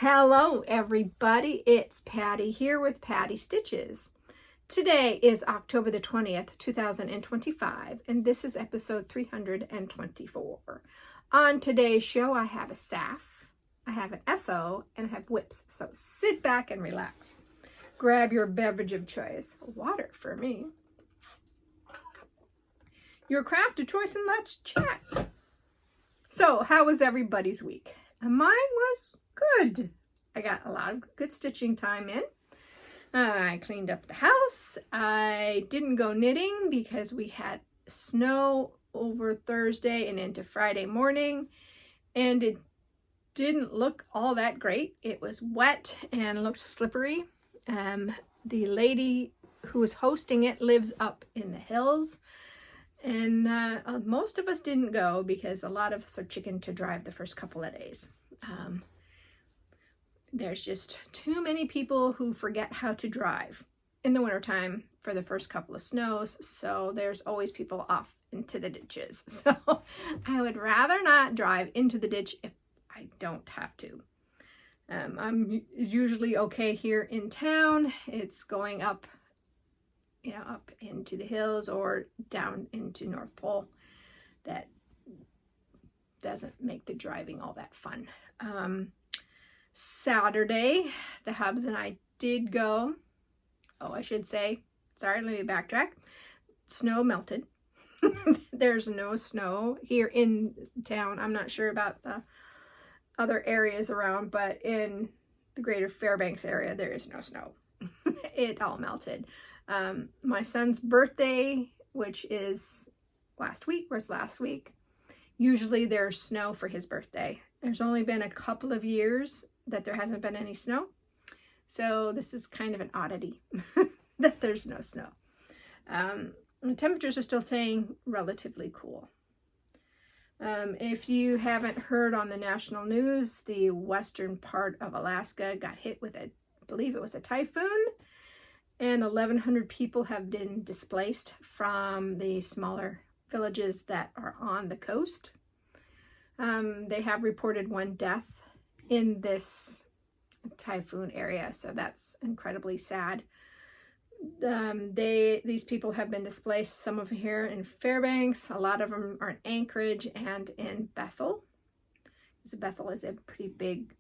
Hello everybody, it's Patty here with Patty Stitches. Today is October the 20th, 2025, and this is episode 324. On today's show, I have a SAF, I have an FO, and I have whips. So sit back and relax. Grab your beverage of choice, water for me, your craft of choice, and let's chat. So how was everybody's week? Mine was good. I got a lot of good stitching time in. I cleaned up the house. I didn't go knitting because we had snow over Thursday and into Friday morning, and it didn't look all that great. It was wet and looked slippery. The lady who was hosting it lives up in the hills, and most of us didn't go because a lot of us are chicken to drive the first couple of days. There's just too many people who forget how to drive in the wintertime for the first couple of snows, so there's always people off into the ditches. So I would rather not drive into the ditch if I don't have to. I'm usually okay here in town. It's going up, up into the hills or down into North Pole that doesn't make the driving all that fun. Saturday, the hubs and I did go. Oh, I should say, sorry, let me backtrack. Snow melted. There's no snow here in town. I'm not sure about the other areas around, but in the greater Fairbanks area, there is no snow. It all melted. My son's birthday, which is last week, usually there's snow for his birthday. There's only been a couple of years that there hasn't been any snow. So this is kind of an oddity that there's no snow. The temperatures are still staying relatively cool. If you haven't heard on the national news, the western part of Alaska got hit with I believe it was a typhoon, and 1,100 people have been displaced from the smaller villages that are on the coast. They have reported one death in this typhoon area, so that's incredibly sad. These people have been displaced, some of them here in Fairbanks, a lot of them are in Anchorage and in Bethel. So Bethel is a pretty big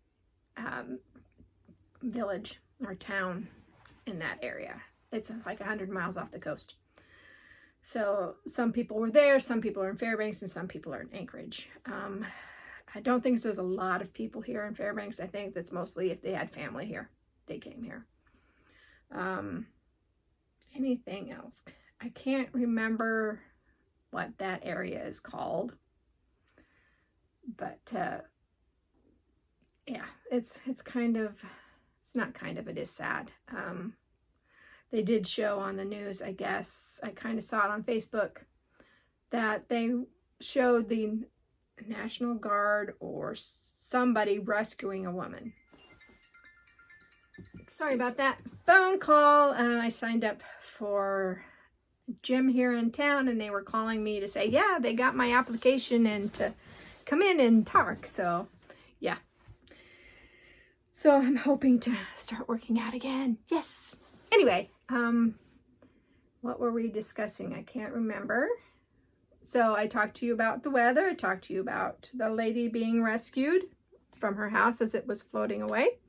village or town in that area. It's like 100 miles off the coast. So some people were there, some people are in Fairbanks, and some people are in Anchorage. I don't think there's a lot of people here in Fairbanks. I think that's mostly if they had family here, they came here. Anything else? I can't remember what that area is called. But yeah, it is sad. They did show on the news, I guess, I kind of saw it on Facebook, that they showed the National Guard or somebody rescuing a woman. Sorry about that phone call. I signed up for a gym here in town, and they were calling me to say, yeah, they got my application and to come in and talk. So, yeah. So I'm hoping to start working out again. Yes. Anyway, what were we discussing? I can't remember. So I talked to you about the weather. I talked to you about the lady being rescued from her house as it was floating away.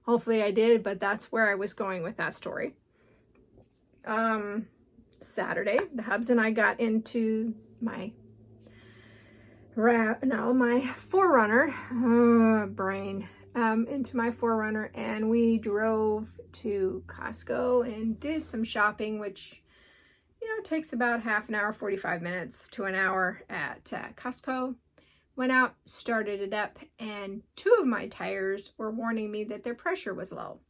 Hopefully I did, but that's where I was going with that story. Saturday, the hubs and I got into my Forerunner, into my Forerunner, and we drove to Costco and did some shopping, which takes about half an hour, 45 minutes to an hour at Costco. Went out, started it up, and 2 of my tires were warning me that their pressure was low.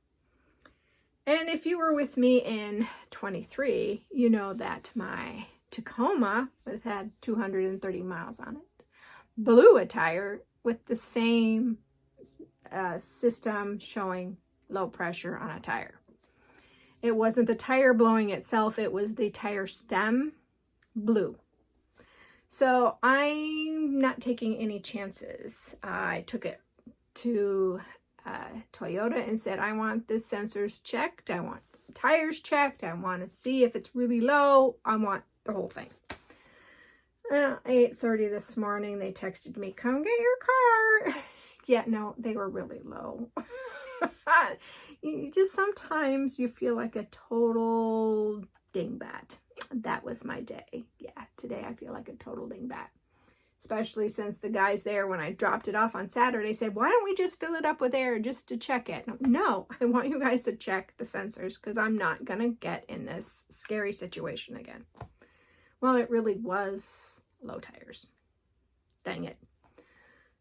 And if you were with me in 23, you know that my Tacoma, that had 230 miles on it, blew a tire with the same system showing low pressure on a tire. It wasn't the tire blowing itself, it was the tire stem blew. So I'm not taking any chances. I took it to Toyota and said, I want the sensors checked. I want tires checked. I want to see if it's really low. I want the whole thing. 8:30 this morning, they texted me, come get your car. Yeah, no, they were really low. You just sometimes you feel like a total dingbat. That was my day. Yeah, today I feel like a total dingbat. Especially since the guys there, when I dropped it off on Saturday, said, why don't we just fill it up with air just to check it? No, I want you guys to check the sensors because I'm not going to get in this scary situation again. Well, it really was low tires. Dang it.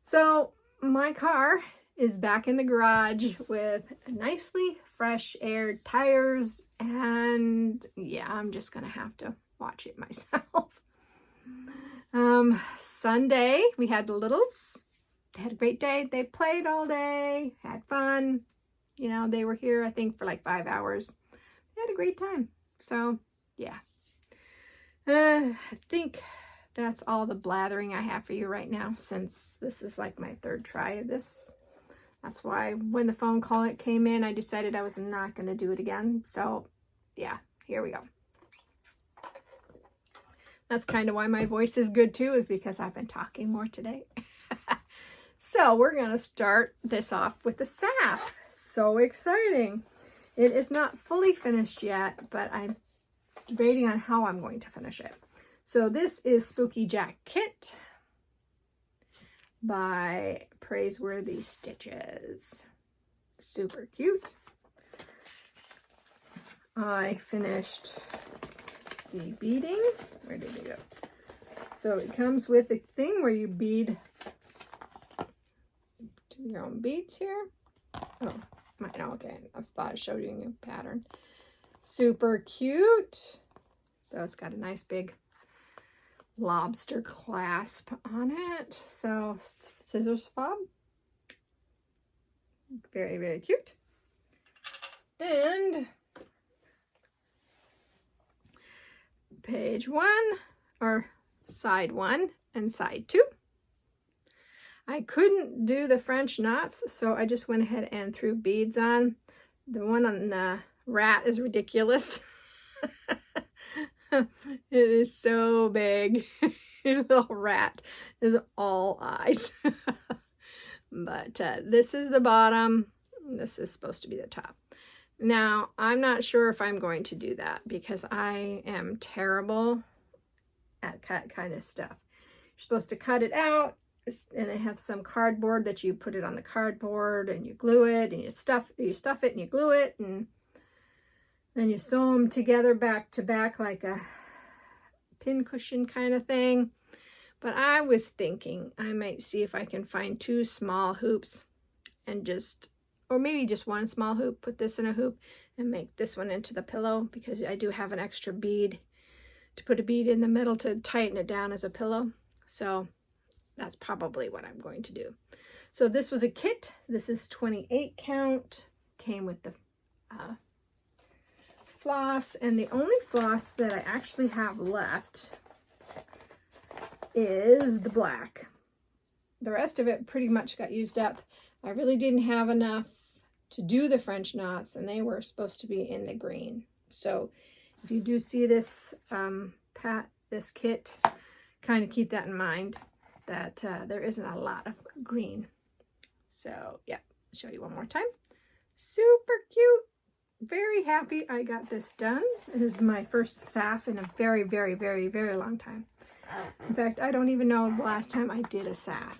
So my car is back in the garage with nicely fresh aired tires. And yeah, I'm just going to have to watch it myself. Sunday, we had the littles. They had a great day. They played all day, had fun. You know, they were here, I think, for like 5 hours. They had a great time. So, yeah. I think that's all the blathering I have for you right now, since this is like my third try of this. That's why when the phone call came in, I decided I was not going to do it again. So, yeah, here we go. That's kind of why my voice is good too, is because I've been talking more today. So we're going to start this off with the SAF. So exciting. It is not fully finished yet, but I'm debating on how I'm going to finish it. So this is Spooky Jack Kit by Praiseworthy Stitches. Super cute. I finished the beading. Where did it go? So it comes with a thing where you bead, do your own beads here. Oh, okay. I thought I showed you a new pattern. Super cute. So it's got a nice big lobster clasp on it. So scissors fob. Very, very cute. And page 1, or side 1 and side 2. I couldn't do the French knots, so I just went ahead and threw beads on. The one on the rat is ridiculous. It is so big. Little rat is all eyes. But this is the bottom. This is supposed to be the top. Now, I'm not sure if I'm going to do that because I am terrible at that kind of stuff. You're supposed to cut it out, and I have some cardboard that you put it on the cardboard and you glue it and you stuff it and you glue it, and then you sew them together back to back like a pin cushion kind of thing. But I was thinking I might see if I can find 2 small hoops and just, or maybe just 1 small hoop, put this in a hoop and make this one into the pillow, because I do have an extra bead to put a bead in the middle to tighten it down as a pillow. So that's probably what I'm going to do. So this was a kit. This is 28 count. Came with the floss, and the only floss that I actually have left is the black. The rest of it pretty much got used up. I really didn't have enough to do the French knots, and they were supposed to be in the green. So if you do see this this kit, kind of keep that in mind, that there isn't a lot of green. So yeah, show you one more time. Super cute. Very happy I got this done. It is my first SAF in a very, very, very, very long time. In fact, I don't even know the last time I did a SAF.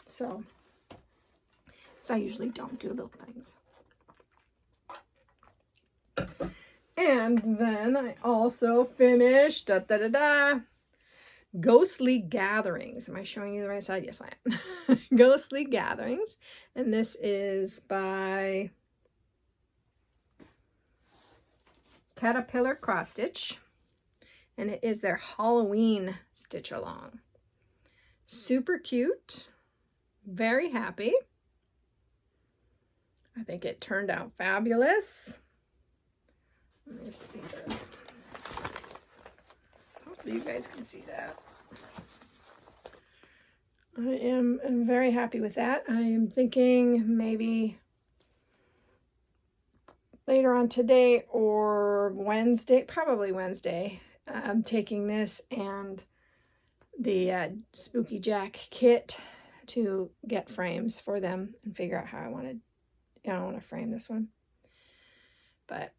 So I usually don't do little things. And then I also finished Ghostly Gatherings. Am I showing you the right side? Yes, I am. Ghostly Gatherings. And this is by Caterpillar Cross Stitch. And it is their Halloween stitch along. Super cute. Very happy. I think it turned out fabulous. Let me see here. Hopefully you guys can see that. I am very happy with that. I am thinking maybe later on today or Wednesday, probably Wednesday, I'm taking this and the Spooky Jack kit to get frames for them and figure out how I want to frame this one. But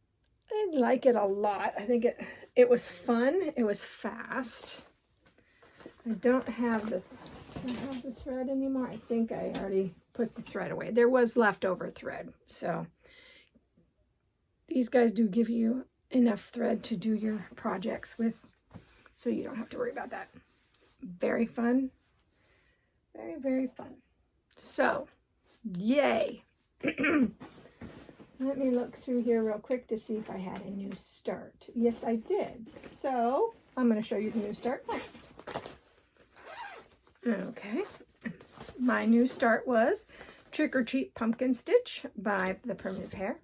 I like it a lot. I think it was fun. It was fast. I don't have the thread anymore. I think I already put the thread away. There was leftover thread. So these guys do give you enough thread to do your projects with, so you don't have to worry about that. Very fun. Very, very fun. So, yay. Let me look through here real quick to see if I had a new start. Yes, I did. So, I'm going to show you the new start next. Okay. My new start was Trick or Treat Pumpkin Stitch by the Primitive Hare.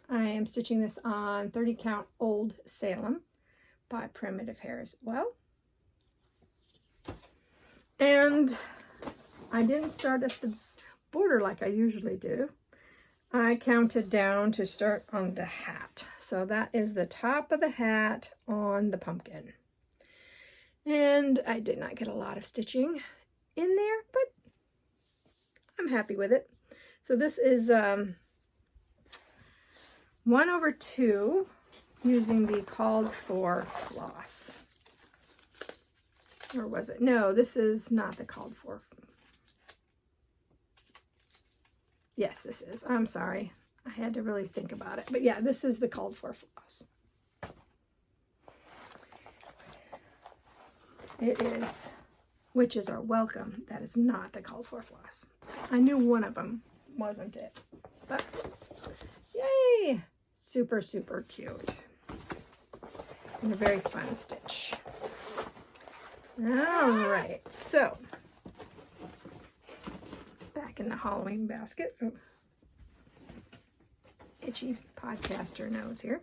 I am stitching this on 30 count Old Salem by Primitive Hare as well. And I didn't start at the border like I usually do. I counted down to start on the hat. So that is the top of the hat on the pumpkin. And I did not get a lot of stitching in there, but I'm happy with it. So this is 1/2 using the called for floss. Or was it? No, this is not the called for. Yes, this is. I'm sorry. I had to really think about it. But yeah, this is the called for floss. It is Witches Are Welcome. That is not the called for floss. I knew one of them wasn't it. But yay! Super, super cute. And a very fun stitch. All right, so it's back in the Halloween basket. Oh. Itchy podcaster nose here.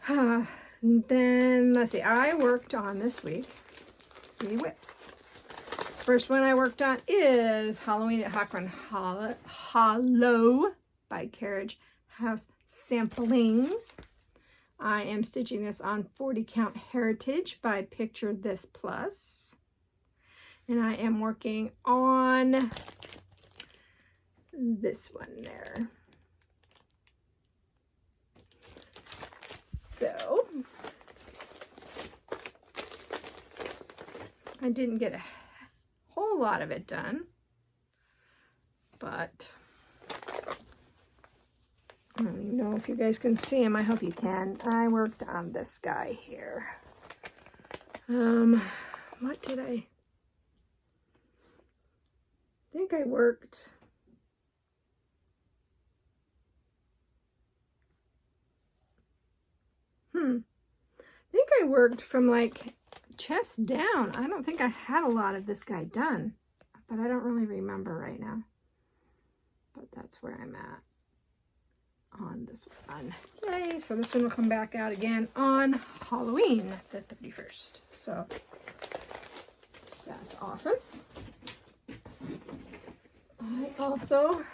And then let's see, I worked on this week the whips. First one I worked on is Halloween at Hawkrun Hollow by Carriage House Samplings. I am stitching this on 40 count Heritage by Picture This Plus. And I am working on this one there. So I didn't get a whole lot of it done, but I don't even know if you guys can see him. I hope you can. I worked on this guy here. What did I think I worked? I think I worked from like chest down. I don't think I had a lot of this guy done, but I don't really remember right now. But that's where I'm at on this one. Yay! So this one will come back out again on Halloween, the 31st. So that's awesome. I also,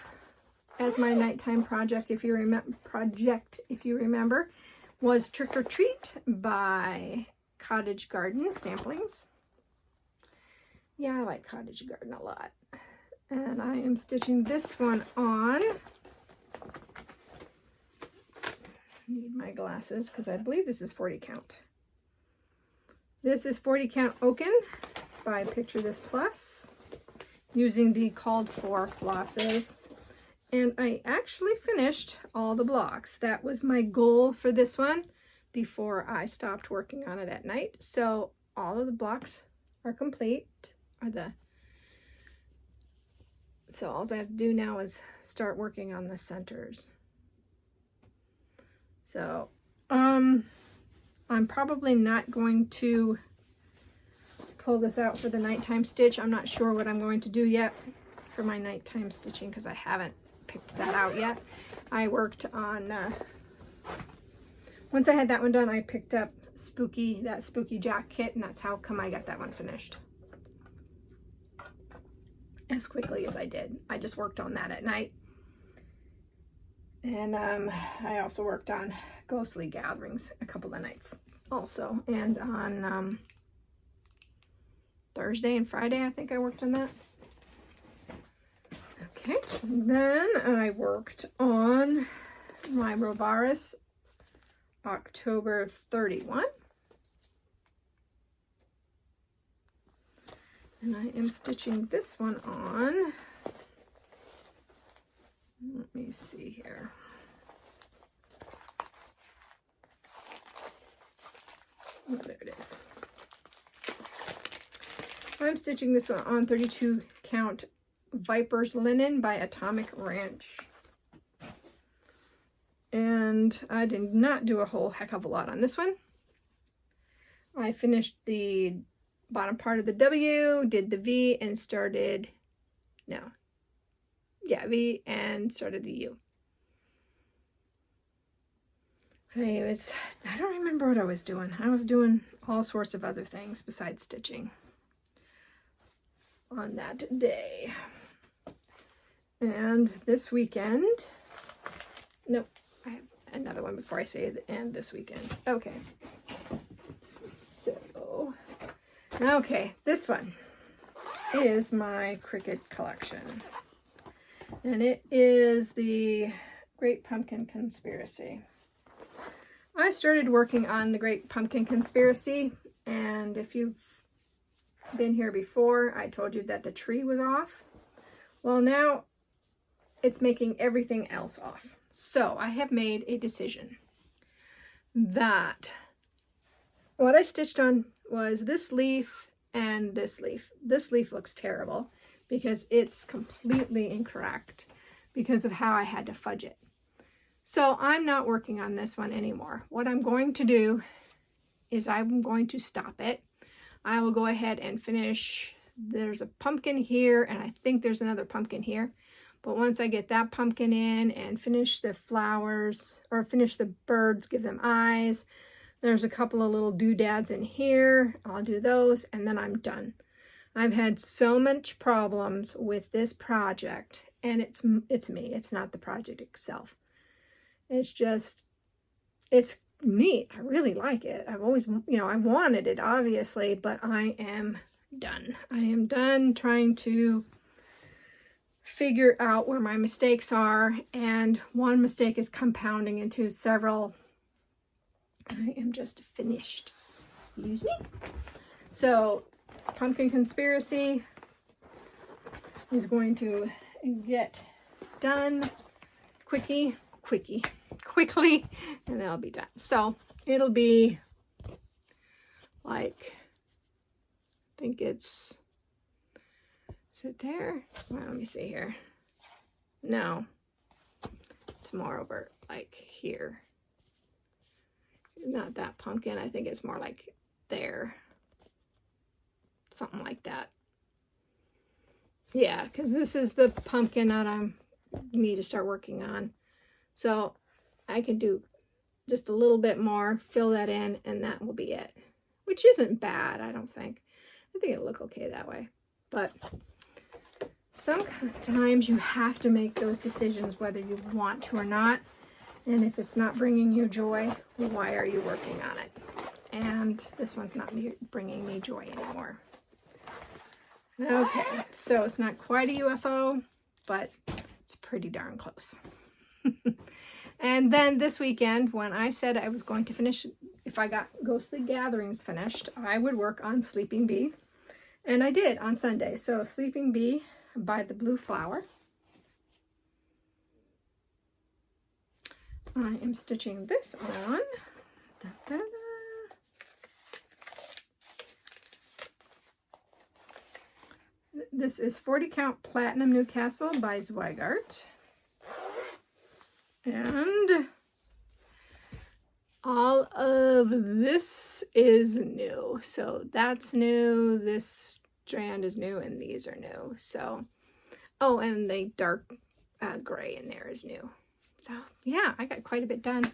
as my nighttime project, if you remember, was Trick or Treat by Cottage Garden Samplings. Yeah, I like Cottage Garden a lot. And I am stitching this one on. Need my glasses because I believe this is 40 count. This is 40 count Oaken by Picture This Plus using the called for flosses. And I actually finished all the blocks. That was my goal for this one before I stopped working on it at night. So all of the blocks are complete. So all I have to do now is start working on the centers. So I'm probably not going to pull this out for the nighttime stitch. I'm not sure what I'm going to do yet for my nighttime stitching because I haven't picked that out yet. I worked on, once I had that one done, I picked up that Spooky Jack kit, and that's how come I got that one finished as quickly as I did. I just worked on that at night. And I also worked on Ghostly Gatherings a couple of nights also. And on Thursday and Friday, I think I worked on that. Okay, then I worked on my Rovaris October 31. And I am stitching this one on. Let me see here. Oh, there it is. I'm stitching this one on 32 count Viper's Linen by Atomic Ranch. And I did not do a whole heck of a lot on this one. I finished the bottom part of the W, did the V, and started, V and started the U. I don't remember what I was doing. I was doing all sorts of other things besides stitching on that day. And this weekend, nope, I have another one before I say the end this weekend. Okay. So, okay, this one is my Cricut collection. And it is the Great Pumpkin Conspiracy. I started working on the Great Pumpkin Conspiracy, and if you've been here before, I told you that the tree was off. Well, now it's making everything else off. So I have made a decision that what I stitched on was this leaf and this leaf. This leaf looks terrible because it's completely incorrect because of how I had to fudge it. So I'm not working on this one anymore. What I'm going to do is I'm going to stop it. I will go ahead and finish. There's a pumpkin here, and I think there's another pumpkin here. But once I get that pumpkin in and finish the flowers, or finish the birds, give them eyes, there's a couple of little doodads in here. I'll do those, and then I'm done. I've had so much problems with this project, and it's me. It's not the project itself. It's just, it's neat. I really like it. I've always, I've wanted it, obviously, but I am done. I am done trying to figure out where my mistakes are, and one mistake is compounding into several. I am just finished. Excuse me. So, Pumpkin Conspiracy is going to get done quickly, and that'll be done. So, it'll be like, I think is it there? Well, let me see here. No, it's more over like here. Not that pumpkin. I think it's more like there. Something like that. Yeah, because this is the pumpkin that I need to start working on. So I can do just a little bit more, fill that in, and that will be it. Which isn't bad, I don't think. I think it'll look okay that way. But sometimes you have to make those decisions whether you want to or not. And if it's not bringing you joy, why are you working on it? And this one's not bringing me joy anymore. Okay, so it's not quite a UFO, but it's pretty darn close. And then this weekend, when I said I was going to finish, if I got Ghostly Gatherings finished, I would work on Sleeping Bee. And I did on Sunday. So Sleeping Bee by the Blue Flower. I am stitching this on. Da, da, da. This is 40 Count Platinum Newcastle by Zweigart. And all of this is new. So that's new. This strand is new, and these are new. So, oh, and the dark gray in there is new. So, yeah, I got quite a bit done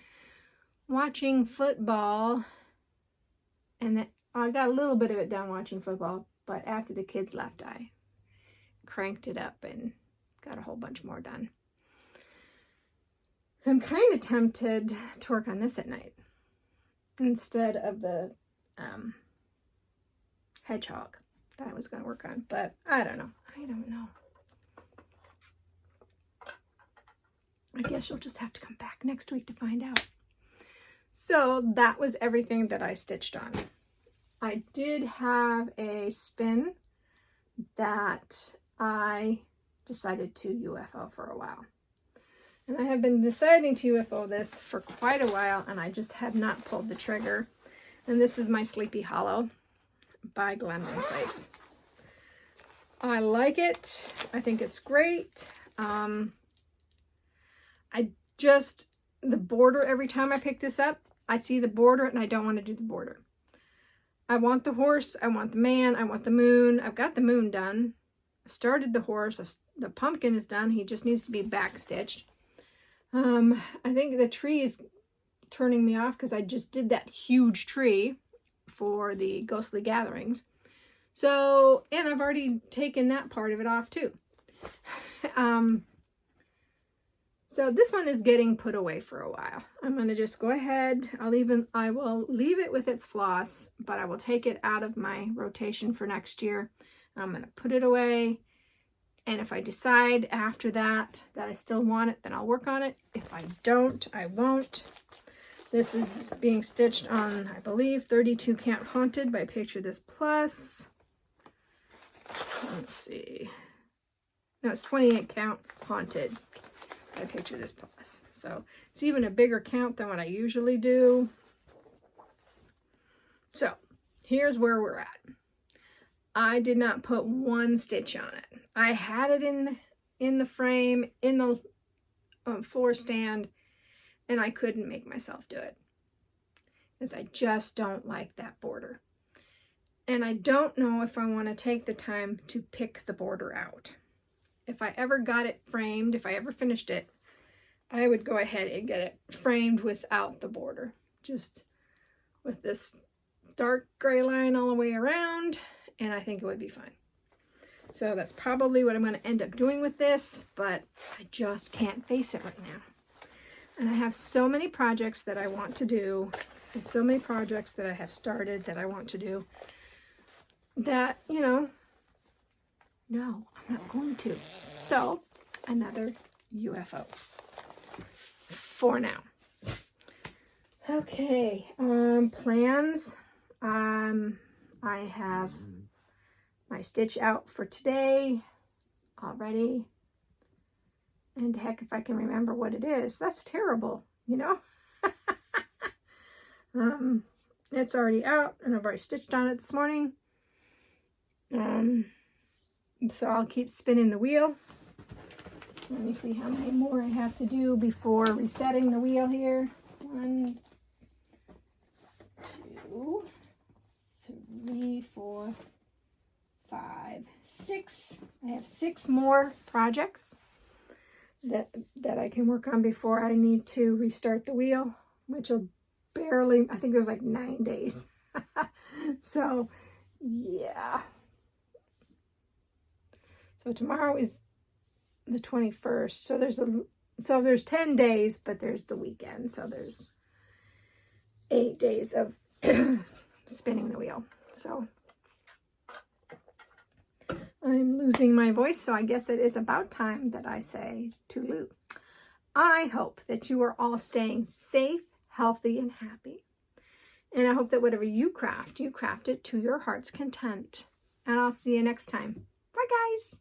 watching football. And I got a little bit of it done watching football, but after the kids left, I cranked it up and got a whole bunch more done. I'm kind of tempted to work on this at night instead of the hedgehog that I was going to work on. But I don't know. I guess you'll just have to come back next week to find out. So that was everything that I stitched on. I did have a spin that I decided to UFO for a while. And I have been deciding to UFO this for quite a while, and I just have not pulled the trigger. And this is my Sleepy Hollow by Glenlyn Place. I like it. I think it's great. The border, every time I pick this up, I see the border and I don't want to do the border. I want the horse, I want the man, I want the moon. I've got the moon done. I started the horse, the pumpkin is done. He just needs to be back stitched. I think the tree is turning me off because I just did that huge tree for the ghostly gatherings. So, and I've already taken that part of it off too. So this one is getting put away for a while. I'm going to just go ahead. I will leave it with its floss, but I will take it out of my rotation for next year. I'm going to put it away. And if I decide after that I still want it, then I'll work on it. If I don't, I won't. This is being stitched on, I believe, 32 Count Haunted by Picture This Plus. Let's see. No, it's 28 Count Haunted. I Picture This Plus. So it's even a bigger count than what I usually do. So here's where we're at. I did not put one stitch on it. I had it in the frame, in the floor stand, and I couldn't make myself do it. Because I just don't like that border. And I don't know if I want to take the time to pick the border out. If I ever got it framed, if I ever finished it, I would go ahead and get it framed without the border. Just with this dark gray line all the way around, and I think it would be fine. So that's probably what I'm going to end up doing with this, but I just can't face it right now. And I have so many projects that I want to do, and so many projects that I have started that I want to do, that, no, I'm not going to. So, another UFO for now. Okay, plans. I have my stitch out for today already. And heck, if I can remember what it is, that's terrible, It's already out, and I've already stitched on it this morning. So I'll keep spinning the wheel. Let me see how many more I have to do before resetting the wheel here. 1, 2, 3, 4, 5, 6. I have 6 more projects that I can work on before I need to restart the wheel, which will barely, I think there's like 9 days. So, yeah. So tomorrow is the 21st. So there's 10 days, but there's the weekend. So there's 8 days of spinning the wheel. So I'm losing my voice, so I guess it is about time that I say toodaloo. I hope that you are all staying safe, healthy, and happy. And I hope that whatever you craft it to your heart's content. And I'll see you next time. Bye, guys.